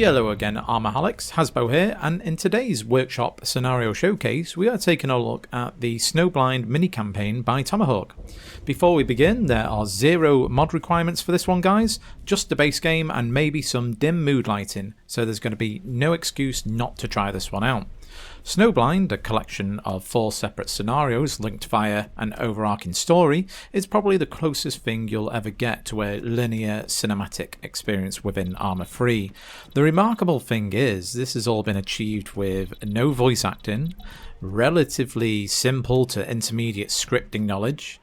Hello again, ArmAholics, HazBo here, and in today's workshop scenario showcase we are taking a look at the Snowblind Mini campaign by Thomahawk. Before we begin, there are 0 mod requirements for this one guys, just the base game and maybe some dim mood lighting, so there's going to be no excuse not to try this one out. Snowblind, a collection of 4 separate scenarios linked via an overarching story, is probably the closest thing you'll ever get to a linear cinematic experience within ArmA 3. The remarkable thing is, this has all been achieved with no voice acting, relatively simple to intermediate scripting knowledge,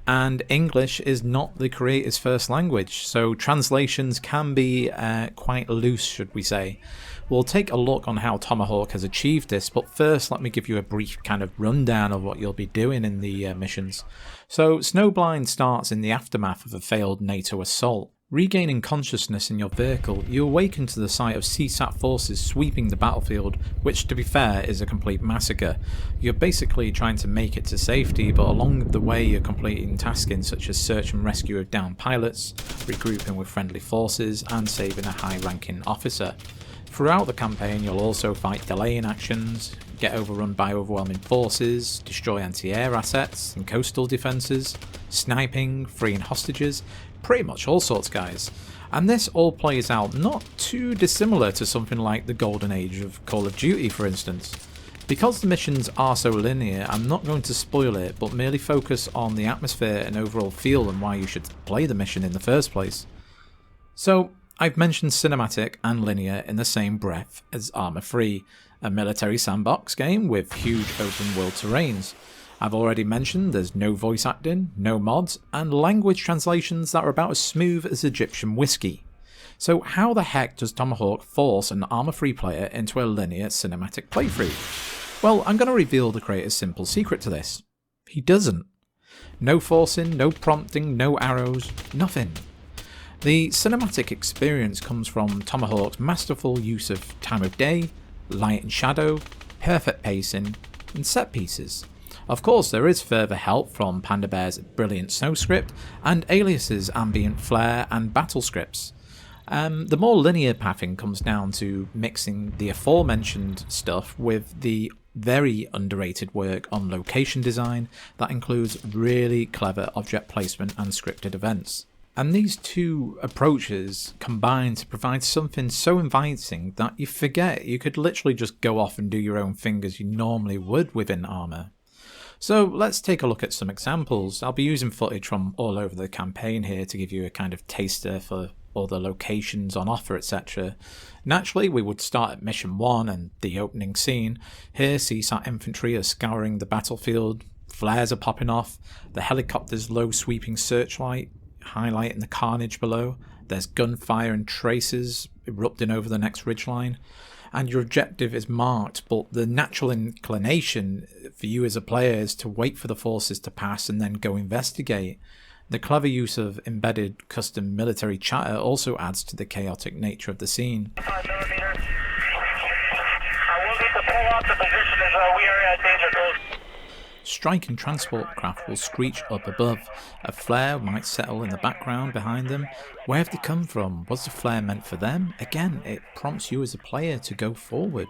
and English is not the creator's first language, so translations can be quite loose, should we say. We'll take a look on how Thomahawk has achieved this, but first let me give you a brief kind of rundown of what you'll be doing in the missions. So Snowblind starts in the aftermath of a failed NATO assault. Regaining consciousness in your vehicle, you awaken to the sight of CSAT forces sweeping the battlefield, which to be fair is a complete massacre. You're basically trying to make it to safety, but along the way you're completing tasking such as search and rescue of downed pilots, regrouping with friendly forces, and saving a high-ranking officer. Throughout the campaign you'll also fight delaying actions, get overrun by overwhelming forces, destroy anti-air assets and coastal defences, sniping, freeing hostages, pretty much all sorts guys. And this all plays out not too dissimilar to something like the golden age of Call of Duty for instance. Because the missions are so linear, I'm not going to spoil it but merely focus on the atmosphere and overall feel and why you should play the mission in the first place. So I've mentioned cinematic and linear in the same breath as ArmA 3, a military sandbox game with huge open world terrains. I've already mentioned there's no voice acting, no mods, and language translations that are about as smooth as Egyptian whiskey. So how the heck does Thomahawk force an ArmA 3 player into a linear cinematic playthrough? Well, I'm going to reveal the creator's simple secret to this. He doesn't. No forcing, no prompting, no arrows, nothing. The cinematic experience comes from Thomahawk's masterful use of time of day, light and shadow, perfect pacing, and set pieces. Of course there is further help from Panda Bear's brilliant snow script and ALIAS's ambient flare and battle scripts. The more linear pathing comes down to mixing the aforementioned stuff with the very underrated work on location design that includes really clever object placement and scripted events. And these two approaches combine to provide something so inviting that you forget you could literally just go off and do your own thing as you normally would within ArmA. So let's take a look at some examples. I'll be using footage from all over the campaign here to give you a kind of taster for all the locations on offer, etc. Naturally, we would start at Mission 1 and the opening scene. Here, CSAT infantry are scouring the battlefield, flares are popping off, the helicopter's low sweeping searchlight highlighting the carnage below, there's gunfire and traces erupting over the next ridgeline, and your objective is marked, but the natural inclination for you as a player is to wait for the forces to pass and then go investigate. The clever use of embedded custom military chatter also adds to the chaotic nature of the scene. 5 millimeters. I will need to pull off the position as we are at danger close. Striking transport craft will screech up above. A flare might settle in the background behind them. Where have they come from? Was the flare meant for them? Again, it prompts you as a player to go forward.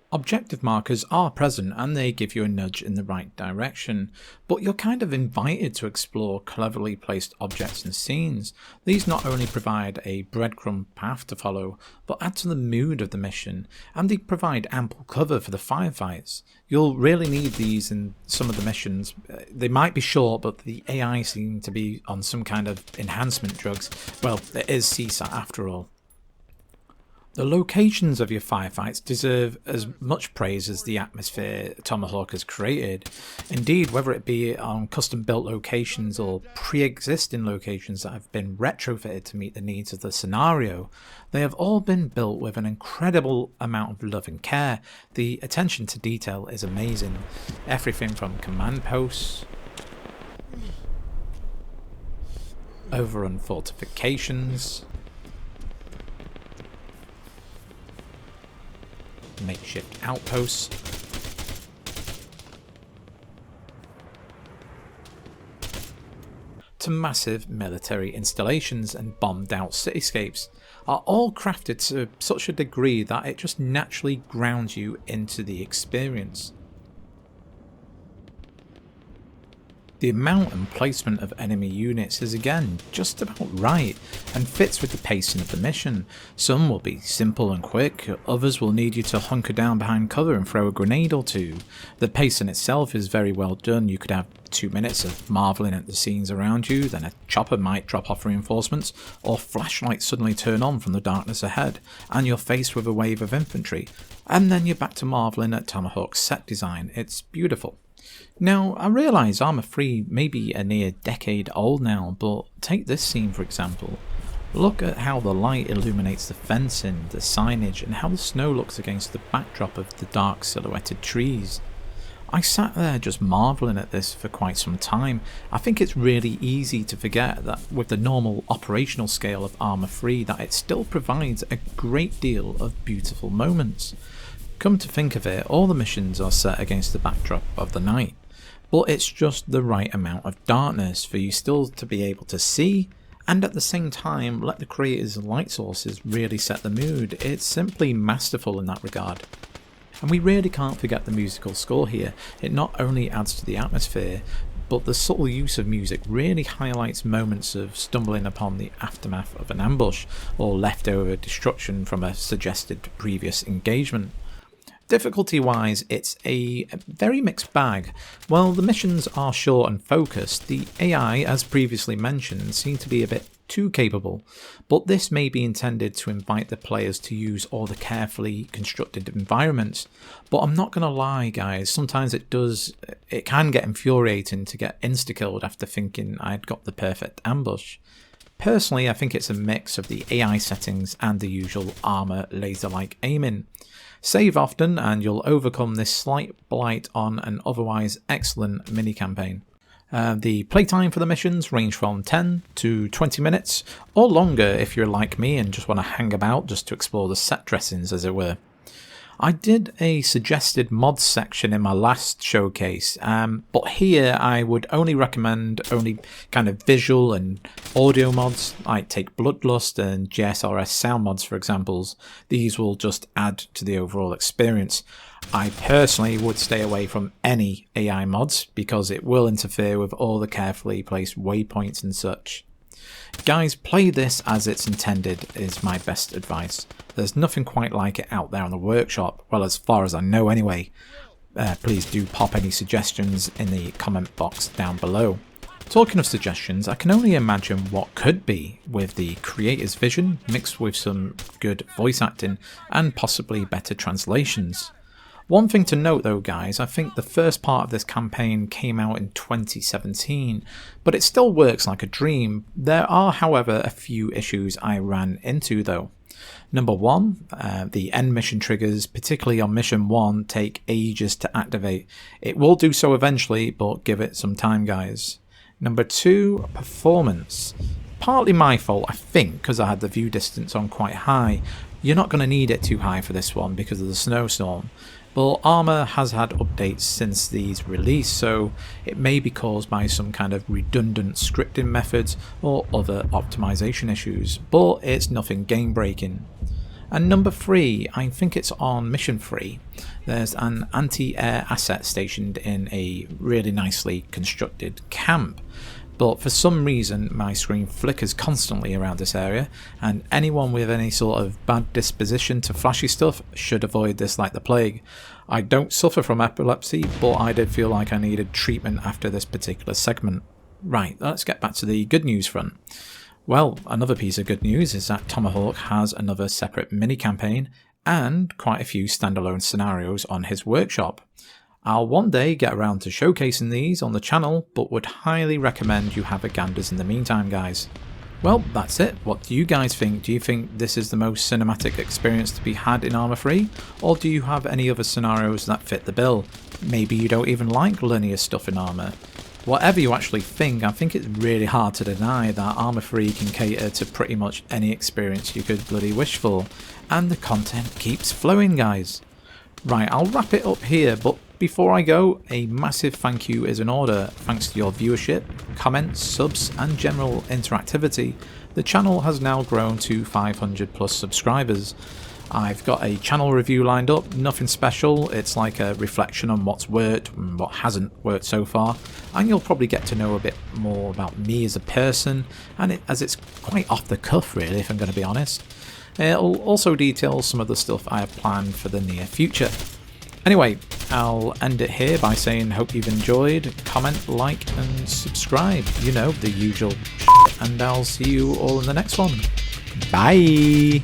Objective markers are present and they give you a nudge in the right direction, but you're kind of invited to explore cleverly placed objects and scenes. These not only provide a breadcrumb path to follow, but add to the mood of the mission, and they provide ample cover for the firefights. You'll really need these in some of the missions. They might be short, but the AI seem to be on some kind of enhancement drugs. Well, it is CSAT after all. The locations of your firefights deserve as much praise as the atmosphere Thomahawk has created. Indeed, whether it be on custom-built locations or pre-existing locations that have been retrofitted to meet the needs of the scenario, they have all been built with an incredible amount of love and care. The attention to detail is amazing. Everything from command posts, overrun fortifications, makeshift makeshift outposts, to massive military installations and bombed out cityscapes, are all crafted to such a degree that it just naturally grounds you into the experience. The amount and placement of enemy units is again just about right and fits with the pacing of the mission. Some will be simple and quick, others will need you to hunker down behind cover and throw a grenade or two. The pacing itself is very well done. You could have 2 minutes of marvelling at the scenes around you, then a chopper might drop off reinforcements, or flashlights suddenly turn on from the darkness ahead, and you're faced with a wave of infantry, and then you're back to marvelling at Thomahawk's set design. It's beautiful. Now, I realise ArmA 3 may be a near decade old now, but take this scene for example. Look at how the light illuminates the fencing, the signage, and how the snow looks against the backdrop of the dark silhouetted trees. I sat there just marvelling at this for quite some time. I think it's really easy to forget that with the normal operational scale of ArmA 3 that it still provides a great deal of beautiful moments. Come to think of it, all the missions are set against the backdrop of the night, but it's just the right amount of darkness for you still to be able to see, and at the same time let the creators' light sources really set the mood. It's simply masterful in that regard. And we really can't forget the musical score here. It not only adds to the atmosphere, but the subtle use of music really highlights moments of stumbling upon the aftermath of an ambush, or leftover destruction from a suggested previous engagement. Difficulty wise, it's a very mixed bag. While the missions are short and focused, the AI, as previously mentioned, seem to be a bit too capable, but this may be intended to invite the players to use all the carefully constructed environments. But I'm not gonna lie guys, sometimes it can get infuriating to get insta-killed after thinking I'd got the perfect ambush. Personally, I think it's a mix of the AI settings and the usual ArmA laser-like aiming. Save often and you'll overcome this slight blight on an otherwise excellent mini-campaign. The playtime for the missions range from 10 to 20 minutes, or longer if you're like me and just want to hang about just to explore the set dressings as it were. I did a suggested mods section in my last showcase, but here I would only recommend only kind of visual and audio mods. I take Bloodlust and GSRS sound mods for examples. These will just add to the overall experience. I personally would stay away from any AI mods because it will interfere with all the carefully placed waypoints and such. Guys, play this as it's intended is my best advice. There's nothing quite like it out there in the workshop, well as far as I know anyway. Please do pop any suggestions in the comment box down below. Talking of suggestions, I can only imagine what could be with the creator's vision mixed with some good voice acting and possibly better translations. One thing to note though guys, I think the first part of this campaign came out in 2017, but it still works like a dream. There are however a few issues I ran into though. Number one, the end mission triggers, particularly on mission 1, take ages to activate. It will do so eventually, but give it some time guys. Number 2, performance. Partly my fault I think, because I had the view distance on quite high. You're not going to need it too high for this one because of the snowstorm. But ArmA has had updates since these release, so it may be caused by some kind of redundant scripting methods or other optimization issues, but it's nothing game breaking. And number 3, I think it's on mission 3. There's an anti-air asset stationed in a really nicely constructed camp. But for some reason my screen flickers constantly around this area, and anyone with any sort of bad disposition to flashy stuff should avoid this like the plague. I don't suffer from epilepsy, but I did feel like I needed treatment after this particular segment. Right, let's get back to the good news front. Well, another piece of good news is that Thomahawk has another separate mini-campaign and quite a few standalone scenarios on his workshop. I'll one day get around to showcasing these on the channel, but would highly recommend you have a ganders in the meantime guys. Well, that's it. What do you guys think? Do you think this is the most cinematic experience to be had in ArmA 3? Or do you have any other scenarios that fit the bill? Maybe you don't even like linear stuff in ArmA. Whatever you actually think, I think it's really hard to deny that ArmA 3 can cater to pretty much any experience you could bloody wish for. And the content keeps flowing guys. Right, I'll wrap it up here, but before I go, a massive thank you is in order. Thanks to your viewership, comments, subs and general interactivity, the channel has now grown to 500 plus subscribers. I've got a channel review lined up, nothing special, it's like a reflection on what's worked and what hasn't worked so far, and you'll probably get to know a bit more about me as a person, and as it's quite off the cuff really, if I'm going to be honest. It'll also detail some of the stuff I have planned for the near future. Anyway, I'll end it here by saying hope you've enjoyed, comment, like and subscribe, you know, the usual shit, and I'll see you all in the next one. Bye!